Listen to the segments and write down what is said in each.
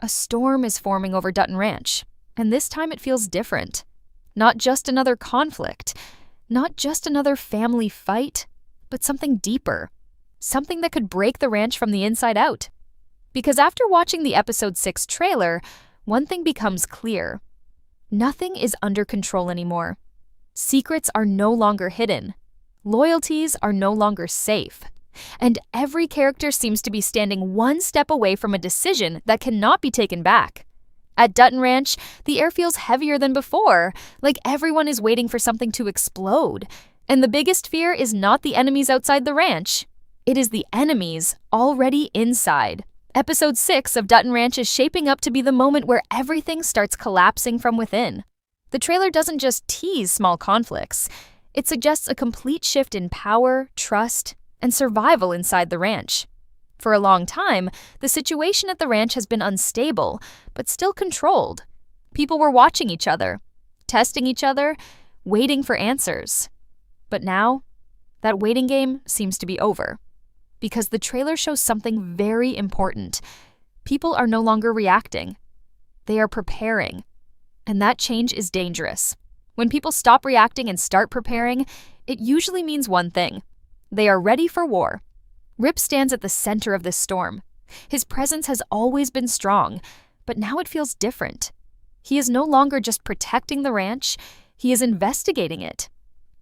A storm is forming over Dutton Ranch, and this time it feels different. Not just another conflict, not just another family fight, but something deeper. Something that could break the ranch from the inside out. Because after watching the episode 6 trailer, one thing becomes clear. Nothing is under control anymore. Secrets are no longer hidden. Loyalties are no longer safe. And every character seems to be standing one step away from a decision that cannot be taken back. At Dutton Ranch, the air feels heavier than before, like everyone is waiting for something to explode. And the biggest fear is not the enemies outside the ranch. It is the enemies already inside. Episode 6 of Dutton Ranch is shaping up to be the moment where everything starts collapsing from within. The trailer doesn't just tease small conflicts. It suggests a complete shift in power, trust, and survival inside the ranch. For a long time, the situation at the ranch has been unstable, but still controlled. People were watching each other, testing each other, waiting for answers. But now, that waiting game seems to be over. Because the trailer shows something very important. People are no longer reacting. They are preparing. And that change is dangerous. When people stop reacting and start preparing, it usually means one thing. They are ready for war. Rip stands at the center of this storm. His presence has always been strong, but now it feels different. He is no longer just protecting the ranch, he is investigating it.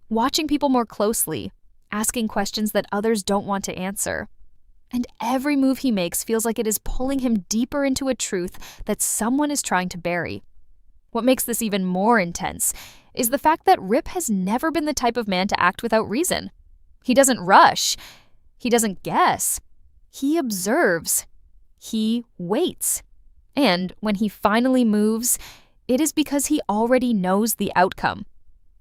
Watching people more closely, asking questions that others don't want to answer. And every move he makes feels like it is pulling him deeper into a truth that someone is trying to bury. What makes this even more intense is the fact that Rip has never been the type of man to act without reason. He doesn't rush. He doesn't guess. He observes. He waits. And when he finally moves, it is because he already knows the outcome.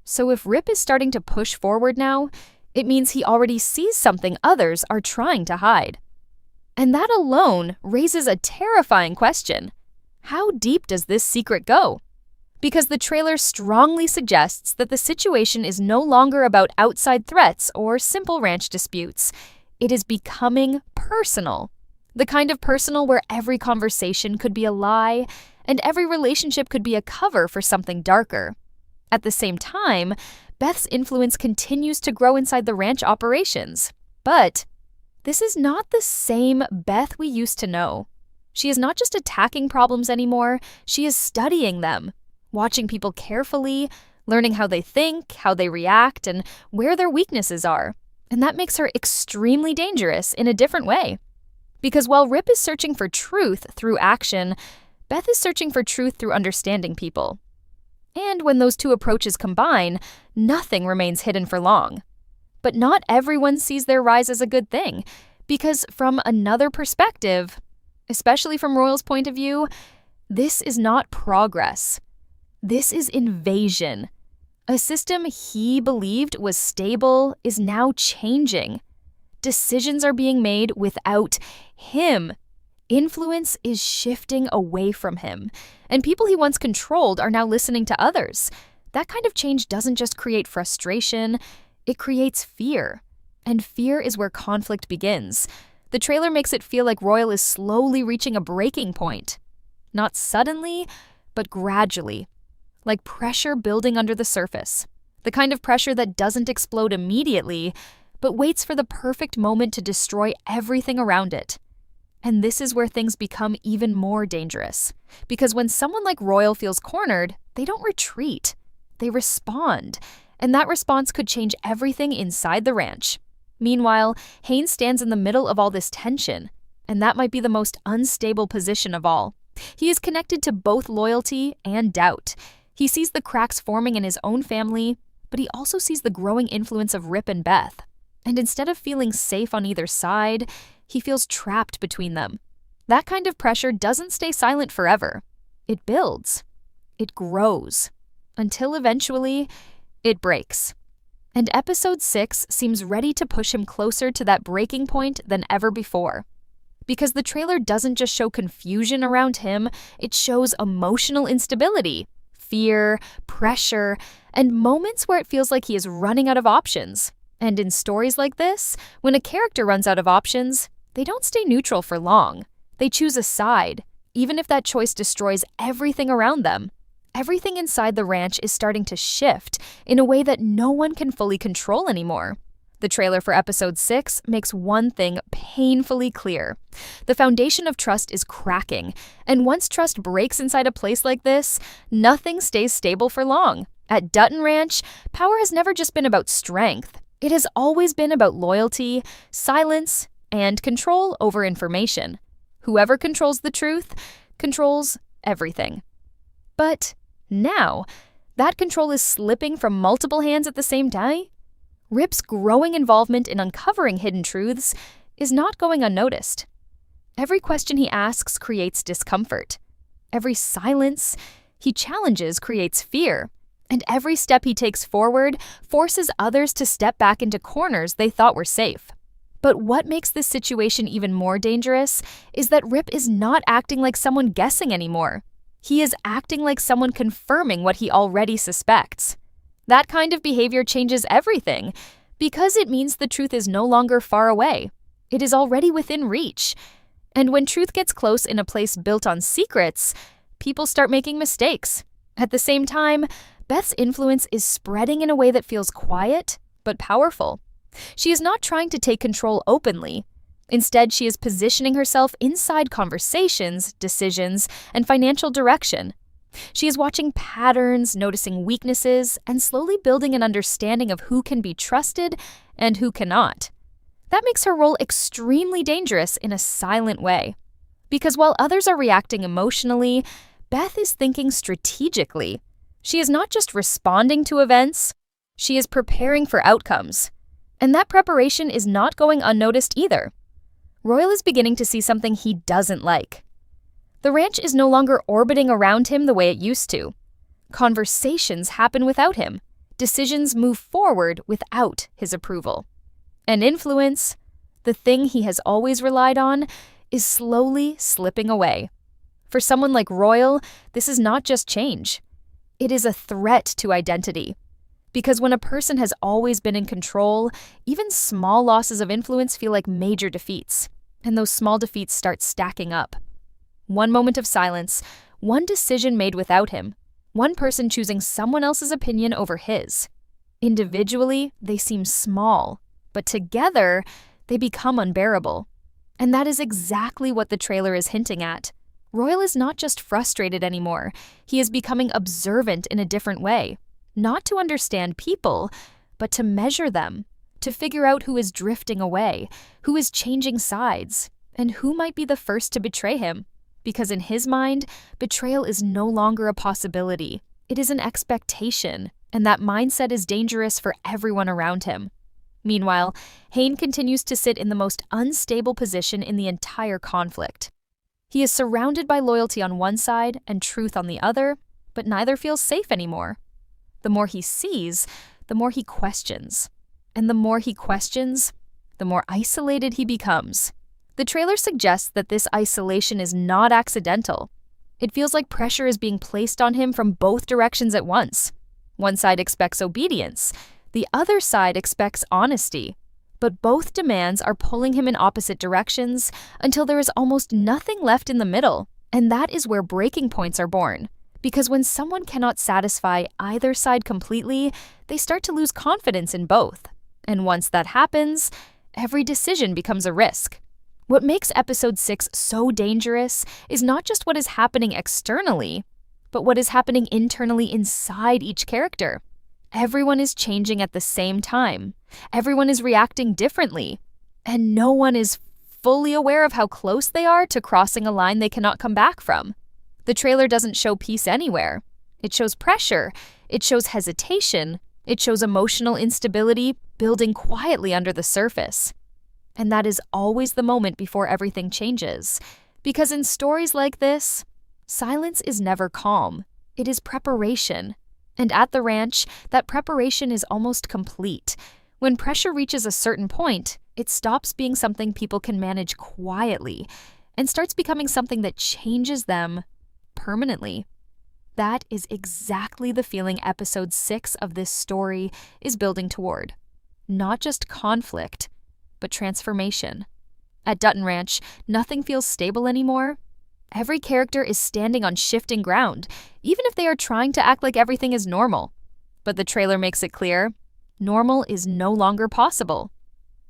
So if Rip is starting to push forward now, it means he already sees something others are trying to hide. And that alone raises a terrifying question. How deep does this secret go? Because the trailer strongly suggests that the situation is no longer about outside threats or simple ranch disputes. It is becoming personal. The kind of personal where every conversation could be a lie, and every relationship could be a cover for something darker. At the same time, Beth's influence continues to grow inside the ranch operations. But this is not the same Beth we used to know. She is not just attacking problems anymore, she is studying them, watching people carefully, learning how they think, how they react, and where their weaknesses are. And that makes her extremely dangerous in a different way. Because while Rip is searching for truth through action, Beth is searching for truth through understanding people. And when those two approaches combine, nothing remains hidden for long. But not everyone sees their rise as a good thing, because from another perspective, especially from Royal's point of view, this is not progress. This is invasion. A system he believed was stable is now changing. Decisions are being made without him. Influence is shifting away from him, and people he once controlled are now listening to others. That kind of change doesn't just create frustration, it creates fear. And fear is where conflict begins. The trailer makes it feel like Royal is slowly reaching a breaking point. Not suddenly, but gradually. Like pressure building under the surface. The kind of pressure that doesn't explode immediately, but waits for the perfect moment to destroy everything around it. And this is where things become even more dangerous. Because when someone like Royal feels cornered, they don't retreat. They respond. And that response could change everything inside the ranch. Meanwhile, Haynes stands in the middle of all this tension. And that might be the most unstable position of all. He is connected to both loyalty and doubt. He sees the cracks forming in his own family, but he also sees the growing influence of Rip and Beth. And instead of feeling safe on either side, he feels trapped between them. That kind of pressure doesn't stay silent forever. It builds. It grows. Until eventually, it breaks. And episode 6 seems ready to push him closer to that breaking point than ever before. Because the trailer doesn't just show confusion around him, it shows emotional instability, fear, pressure, and moments where it feels like he is running out of options. And in stories like this, when a character runs out of options, they don't stay neutral for long. They choose a side, even if that choice destroys everything around them. Everything inside the ranch is starting to shift in a way that no one can fully control anymore. The trailer for episode 6 makes one thing painfully clear. The foundation of trust is cracking, and once trust breaks inside a place like this, nothing stays stable for long. At Dutton Ranch, power has never just been about strength. It has always been about loyalty, silence, and control over information. Whoever controls the truth controls everything. But now, that control is slipping from multiple hands at the same time. Rip's growing involvement in uncovering hidden truths is not going unnoticed. Every question he asks creates discomfort. Every silence he challenges creates fear. And every step he takes forward forces others to step back into corners they thought were safe. But what makes this situation even more dangerous is that Rip is not acting like someone guessing anymore. He is acting like someone confirming what he already suspects. That kind of behavior changes everything, because it means the truth is no longer far away. It is already within reach. And when truth gets close in a place built on secrets, people start making mistakes. At the same time, Beth's influence is spreading in a way that feels quiet, but powerful. She is not trying to take control openly. Instead, she is positioning herself inside conversations, decisions, and financial direction. She is watching patterns, noticing weaknesses, and slowly building an understanding of who can be trusted and who cannot. That makes her role extremely dangerous in a silent way. Because while others are reacting emotionally, Beth is thinking strategically. She is not just responding to events, she is preparing for outcomes. And that preparation is not going unnoticed either. Royal is beginning to see something he doesn't like. The ranch is no longer orbiting around him the way it used to. Conversations happen without him. Decisions move forward without his approval. And influence, the thing he has always relied on, is slowly slipping away. For someone like Royal, this is not just change. It is a threat to identity. Because when a person has always been in control, even small losses of influence feel like major defeats. And those small defeats start stacking up. One moment of silence, one decision made without him, one person choosing someone else's opinion over his. Individually, they seem small, but together, they become unbearable. And that is exactly what the trailer is hinting at. Royal is not just frustrated anymore, he is becoming observant in a different way. Not to understand people, but to measure them, to figure out who is drifting away, who is changing sides, and who might be the first to betray him. Because in his mind, betrayal is no longer a possibility. It is an expectation, and that mindset is dangerous for everyone around him. Meanwhile, Hayne continues to sit in the most unstable position in the entire conflict. He is surrounded by loyalty on one side and truth on the other, but neither feels safe anymore. The more he sees, the more he questions. And the more he questions, the more isolated he becomes. The trailer suggests that this isolation is not accidental. It feels like pressure is being placed on him from both directions at once. One side expects obedience, the other side expects honesty. But both demands are pulling him in opposite directions until there is almost nothing left in the middle, and that is where breaking points are born. Because when someone cannot satisfy either side completely, they start to lose confidence in both. And once that happens, every decision becomes a risk. What makes episode 6 so dangerous is not just what is happening externally, but what is happening internally inside each character. Everyone is changing at the same time. Everyone is reacting differently. And no one is fully aware of how close they are to crossing a line they cannot come back from. The trailer doesn't show peace anywhere. It shows pressure. It shows hesitation. It shows emotional instability building quietly under the surface. And that is always the moment before everything changes. Because in stories like this, silence is never calm. It is preparation. And at the ranch, that preparation is almost complete. When pressure reaches a certain point, it stops being something people can manage quietly and starts becoming something that changes them permanently. That is exactly the feeling episode 6 of this story is building toward. Not just conflict, but transformation. At Dutton Ranch, nothing feels stable anymore. Every character is standing on shifting ground, even if they are trying to act like everything is normal. But the trailer makes it clear, normal is no longer possible.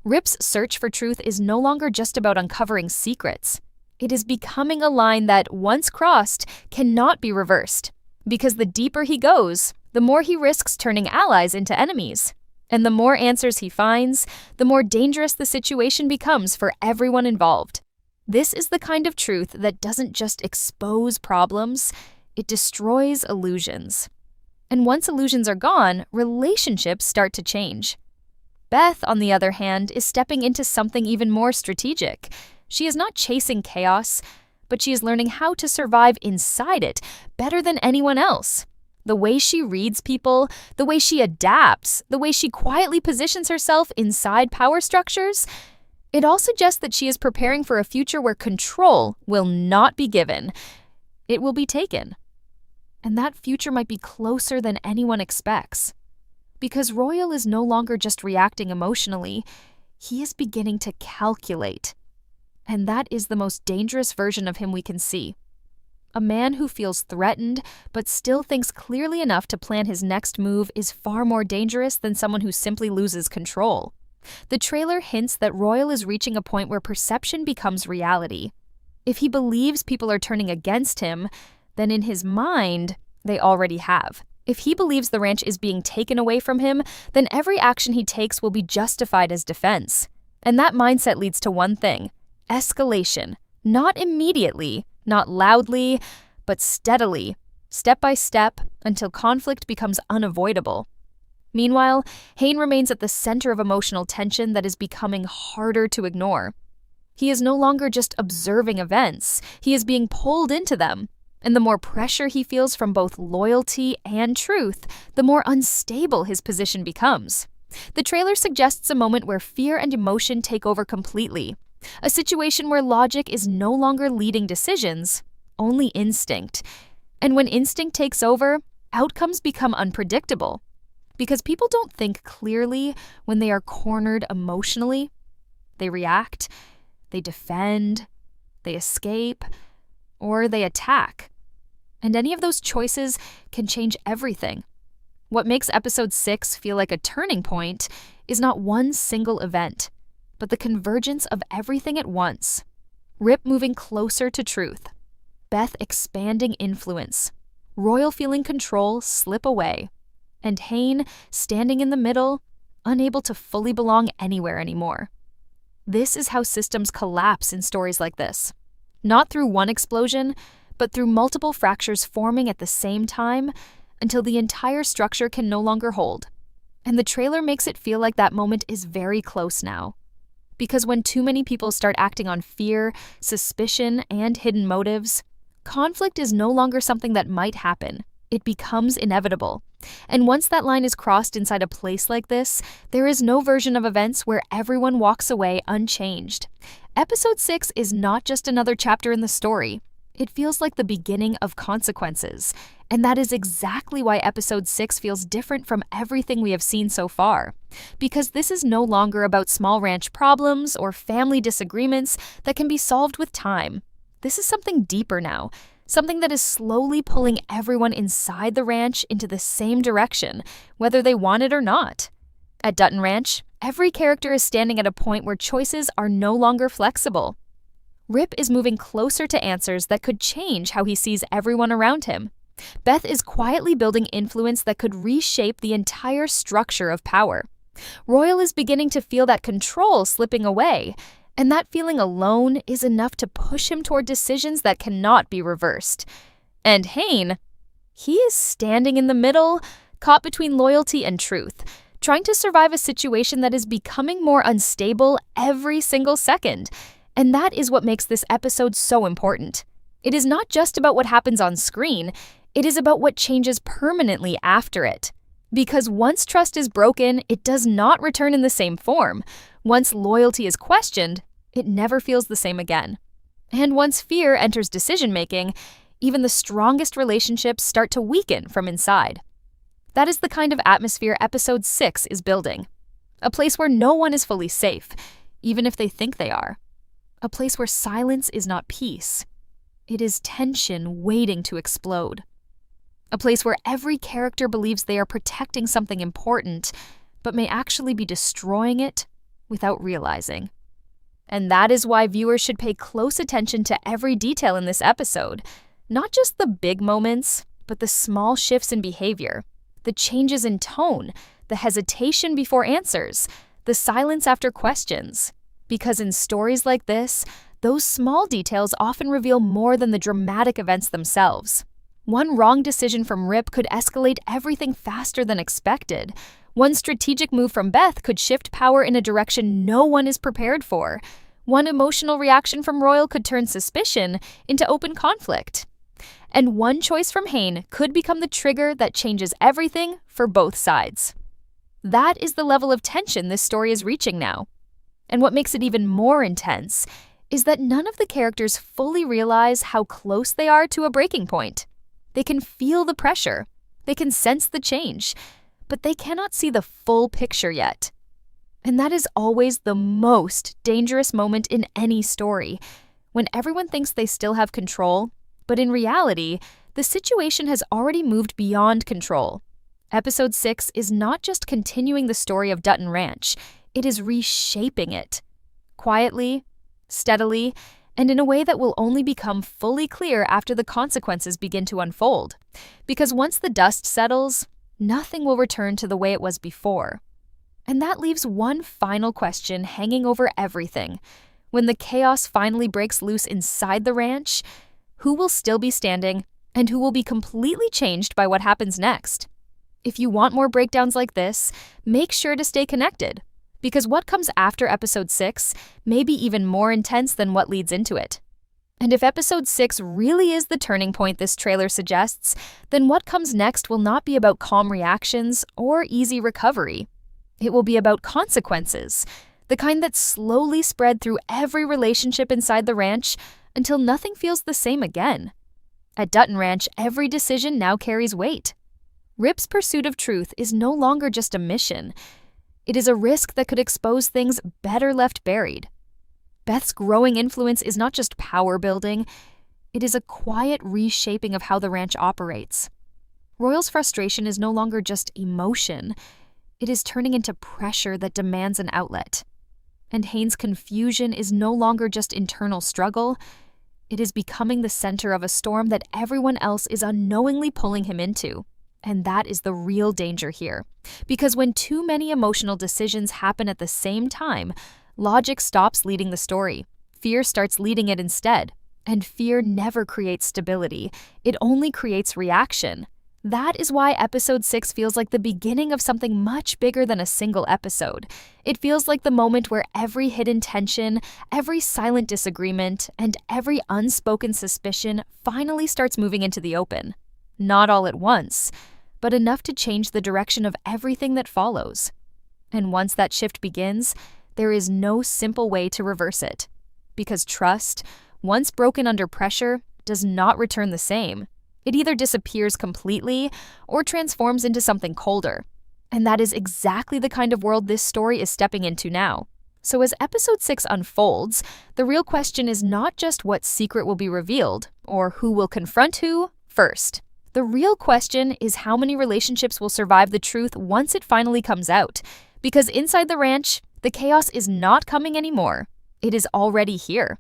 Rip's search for truth is no longer just about uncovering secrets. It is becoming a line that, once crossed, cannot be reversed. Because the deeper he goes, the more he risks turning allies into enemies. And the more answers he finds, the more dangerous the situation becomes for everyone involved. This is the kind of truth that doesn't just expose problems, it destroys illusions. And once illusions are gone, relationships start to change. Beth, on the other hand, is stepping into something even more strategic. She is not chasing chaos, but she is learning how to survive inside it better than anyone else. The way she reads people, the way she adapts, the way she quietly positions herself inside power structures, it all suggests that she is preparing for a future where control will not be given. It will be taken. And that future might be closer than anyone expects. Because Royal is no longer just reacting emotionally, he is beginning to calculate. And that is the most dangerous version of him we can see. A man who feels threatened but still thinks clearly enough to plan his next move is far more dangerous than someone who simply loses control. The trailer hints that Royal is reaching a point where perception becomes reality. If he believes people are turning against him, then in his mind, they already have. If he believes the ranch is being taken away from him, then every action he takes will be justified as defense. And that mindset leads to one thing: escalation. Not immediately, not loudly, but steadily, step by step, until conflict becomes unavoidable. Meanwhile, Hayne remains at the center of emotional tension that is becoming harder to ignore. He is no longer just observing events, he is being pulled into them. And the more pressure he feels from both loyalty and truth, the more unstable his position becomes. The trailer suggests a moment where fear and emotion take over completely. A situation where logic is no longer leading decisions, only instinct. And when instinct takes over, outcomes become unpredictable. Because people don't think clearly when they are cornered emotionally. They react, they defend, they escape, or they attack. And any of those choices can change everything. What makes episode 6 feel like a turning point is not one single event, but the convergence of everything at once. Rip moving closer to truth. Beth expanding influence. Royal feeling control slip away. And Hayne standing in the middle, unable to fully belong anywhere anymore. This is how systems collapse in stories like this. Not through one explosion, but through multiple fractures forming at the same time until the entire structure can no longer hold. And the trailer makes it feel like that moment is very close now. Because when too many people start acting on fear, suspicion, and hidden motives, conflict is no longer something that might happen. It becomes inevitable. And once that line is crossed inside a place like this, there is no version of events where everyone walks away unchanged. Episode 6 is not just another chapter in the story. It feels like the beginning of consequences. And that is exactly why episode 6 feels different from everything we have seen so far. Because this is no longer about small ranch problems or family disagreements that can be solved with time. This is something deeper now. Something that is slowly pulling everyone inside the ranch into the same direction, whether they want it or not. At Dutton Ranch, every character is standing at a point where choices are no longer flexible. Rip is moving closer to answers that could change how he sees everyone around him. Beth is quietly building influence that could reshape the entire structure of power. Royal is beginning to feel that control slipping away, and that feeling alone is enough to push him toward decisions that cannot be reversed. And Hayne, he is standing in the middle, caught between loyalty and truth, trying to survive a situation that is becoming more unstable every single second. And that is what makes this episode so important. It is not just about what happens on screen, it is about what changes permanently after it. Because once trust is broken, it does not return in the same form. Once loyalty is questioned, it never feels the same again. And once fear enters decision-making, even the strongest relationships start to weaken from inside. That is the kind of atmosphere episode 6 is building. A place where no one is fully safe, even if they think they are. A place where silence is not peace. It is tension waiting to explode. A place where every character believes they are protecting something important, but may actually be destroying it without realizing. And that is why viewers should pay close attention to every detail in this episode. Not just the big moments, but the small shifts in behavior, the changes in tone, the hesitation before answers, the silence after questions. Because in stories like this, those small details often reveal more than the dramatic events themselves. One wrong decision from Rip could escalate everything faster than expected. One strategic move from Beth could shift power in a direction no one is prepared for. One emotional reaction from Royal could turn suspicion into open conflict. And one choice from Hayne could become the trigger that changes everything for both sides. That is the level of tension this story is reaching now. And what makes it even more intense is that none of the characters fully realize how close they are to a breaking point. They can feel the pressure, they can sense the change, but they cannot see the full picture yet. And that is always the most dangerous moment in any story, when everyone thinks they still have control, but in reality, the situation has already moved beyond control. Episode 6 is not just continuing the story of Dutton Ranch, it is reshaping it. Quietly, steadily, and in a way that will only become fully clear after the consequences begin to unfold. Because once the dust settles, nothing will return to the way it was before. And that leaves one final question hanging over everything. When the chaos finally breaks loose inside the ranch, who will still be standing and who will be completely changed by what happens next? If you want more breakdowns like this, make sure to stay connected. Because what comes after Episode 6 may be even more intense than what leads into it. And if Episode 6 really is the turning point this trailer suggests, then what comes next will not be about calm reactions or easy recovery. It will be about consequences, the kind that slowly spread through every relationship inside the ranch until nothing feels the same again. At Dutton Ranch, every decision now carries weight. Rip's pursuit of truth is no longer just a mission. It is a risk that could expose things better left buried. Beth's growing influence is not just power building, it is a quiet reshaping of how the ranch operates. Royal's frustration is no longer just emotion, it is turning into pressure that demands an outlet. And Hayne's confusion is no longer just internal struggle, it is becoming the center of a storm that everyone else is unknowingly pulling him into. And that is the real danger here. Because when too many emotional decisions happen at the same time, logic stops leading the story. Fear starts leading it instead. And fear never creates stability. It only creates reaction. That is why Episode 6 feels like the beginning of something much bigger than a single episode. It feels like the moment where every hidden tension, every silent disagreement, and every unspoken suspicion finally starts moving into the open. Not all at once, but enough to change the direction of everything that follows. And once that shift begins, there is no simple way to reverse it. Because trust, once broken under pressure, does not return the same. It either disappears completely or transforms into something colder. And that is exactly the kind of world this story is stepping into now. So as Episode 6 unfolds, the real question is not just what secret will be revealed, or who will confront who first. The real question is how many relationships will survive the truth once it finally comes out. Because inside the ranch, the chaos is not coming anymore. It is already here.